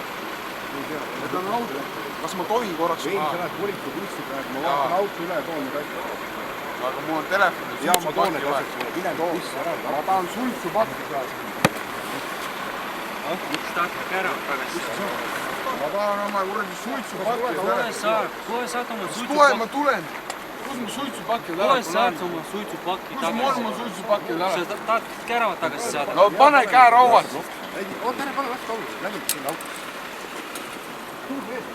suitsupakke? Need on auto. Kas ma tohin korraks? Ei, sa lähed politsei praegu, ma vaatan auto üle, toon need asjad. Aga mul on telefon. Jaa, ma toon need asjad sulle, mine too. Ma tahan suitsupakki saada. Miks tahad kära tagasi? Ma tahan oma kuradi suitsupakki. Kohe saad oma suitsupakki. Kohe ma tulen. Kus mu suitsupakki on ära? Kohe saad oma suitsupakki tagasi. Kus mul mu suitsupakki on ära? Sa tahad käravat tagasi saada? No pane käe rauas. Oota, pane lahti auto, läbi sinna auto. Suur mees,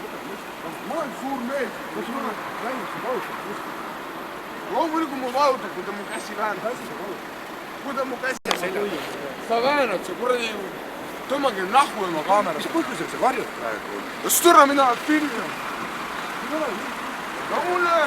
Ma olen suur mees. kas sul on läinud sinna auto? Loomulikult mu valutab, kui ta mu käsi väänab. Kui ta mu käsi väänab. Sa väänad, sa kuradi tõmmagi nahku ilma kaamera. Mis põhjusel sa varjud praegu? Kas türa mina filmin? No mulle!